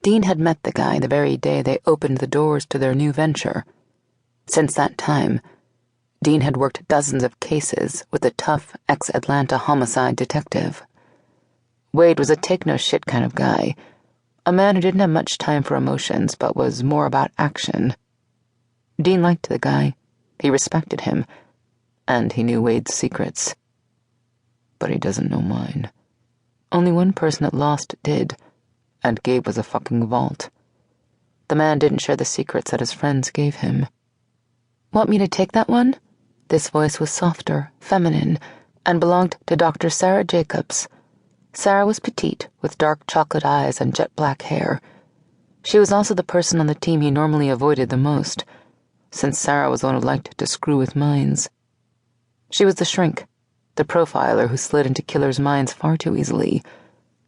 Dean had met the guy the very day they opened the doors to their new venture. Since that time, Dean had worked dozens of cases with a tough ex-Atlanta homicide detective. Wade was a take-no-shit kind of guy, a man who didn't have much time for emotions but was more about action. Dean liked the guy, he respected him, and he knew Wade's secrets. But he doesn't know mine. Only one person at Lost did, and Gabe was a fucking vault. The man didn't share the secrets that his friends gave him. "Want me to take that one?" This voice was softer, feminine, and belonged to Dr. Sarah Jacobs. Sarah was petite, with dark chocolate eyes and jet black hair. She was also the person on the team he normally avoided the most, since Sarah was the one who liked to screw with minds. She was the shrink, the profiler who slid into killers' minds far too easily,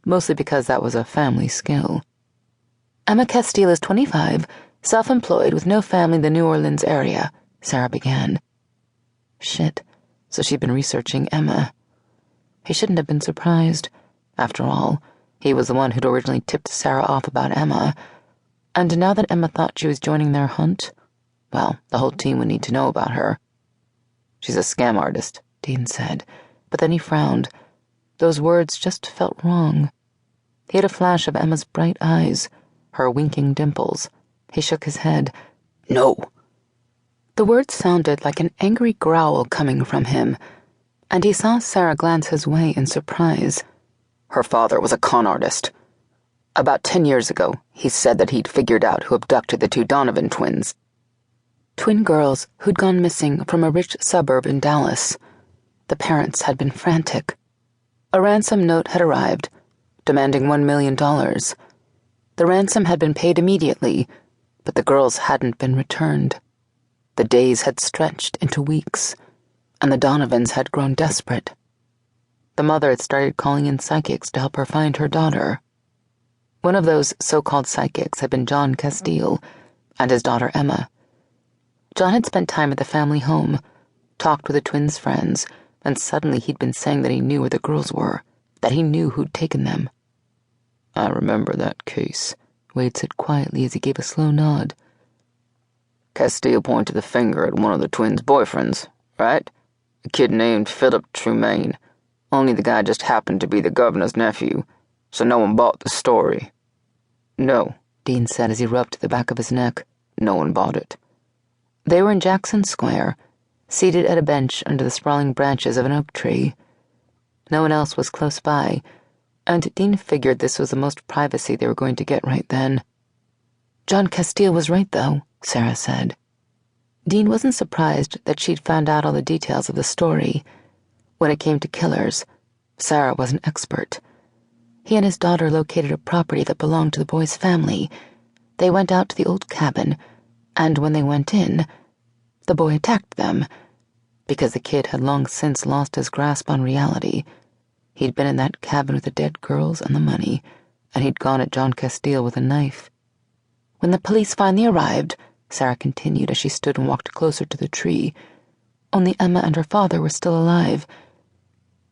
mostly because that was a family skill. "Emma Castille is 25, self-employed with no family in the New Orleans area," Sarah began. Shit, so she'd been researching Emma. He shouldn't have been surprised. After all, he was the one who'd originally tipped Sarah off about Emma, and now that Emma thought she was joining their hunt, well, the whole team would need to know about her. "She's a scam artist," Dean said, but then he frowned. Those words just felt wrong. He had a flash of Emma's bright eyes, her winking dimples. He shook his head. "No." The words sounded like an angry growl coming from him, and he saw Sarah glance his way in surprise. "Her father was a con artist. About 10 years ago, he said that he'd figured out who abducted the two Donovan twins. Twin girls who'd gone missing from a rich suburb in Dallas. The parents had been frantic. A ransom note had arrived, demanding $1 million. The ransom had been paid immediately, but the girls hadn't been returned. The days had stretched into weeks, and the Donovans had grown desperate. The mother had started calling in psychics to help her find her daughter. One of those so-called psychics had been John Castille and his daughter Emma. John had spent time at the family home, talked with the twins' friends, and suddenly he'd been saying that he knew where the girls were, that he knew who'd taken them. "I remember that case," Wade said quietly as he gave a slow nod. "Castille pointed the finger at one of the twins' boyfriends, right? A kid named Philip Trumaine. Only the guy just happened to be the governor's nephew, so no one bought the story." "No," Dean said as he rubbed the back of his neck. "No one bought it." They were in Jackson Square, seated at a bench under the sprawling branches of an oak tree. No one else was close by, and Dean figured this was the most privacy they were going to get right then. "John Castille was right, though," Sarah said. Dean wasn't surprised that she'd found out all the details of the story. When it came to killers, Sarah was an expert. He and his daughter located a property that belonged to the boy's family. They went out to the old cabin, and when they went in, the boy attacked them. Because the kid had long since lost his grasp on reality. He'd been in that cabin with the dead girls and the money, and he'd gone at John Castille with a knife. When the police finally arrived, Sarah continued as she stood and walked closer to the tree, only Emma and her father were still alive.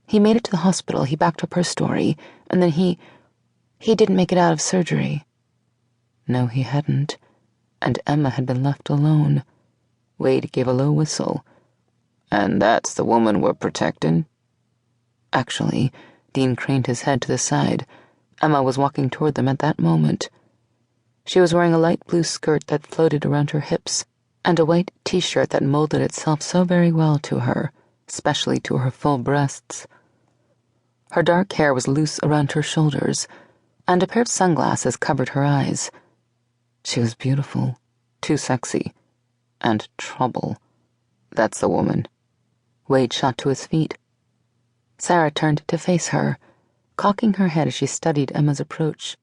He made it to the hospital, he backed up her story, and then he didn't make it out of surgery. No, he hadn't, and Emma had been left alone. Wade gave a low whistle. "And that's the woman we're protecting?" Actually, Dean craned his head to the side. Emma was walking toward them at that moment. She was wearing a light blue skirt that floated around her hips, and a white t-shirt that molded itself so very well to her, especially to her full breasts. Her dark hair was loose around her shoulders, and a pair of sunglasses covered her eyes. She was beautiful, too sexy, and trouble. "That's the woman." Wade shot to his feet. Sarah turned to face her, cocking her head as she studied Emma's approach.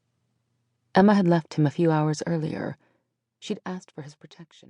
Emma had left him a few hours earlier. She'd asked for his protection.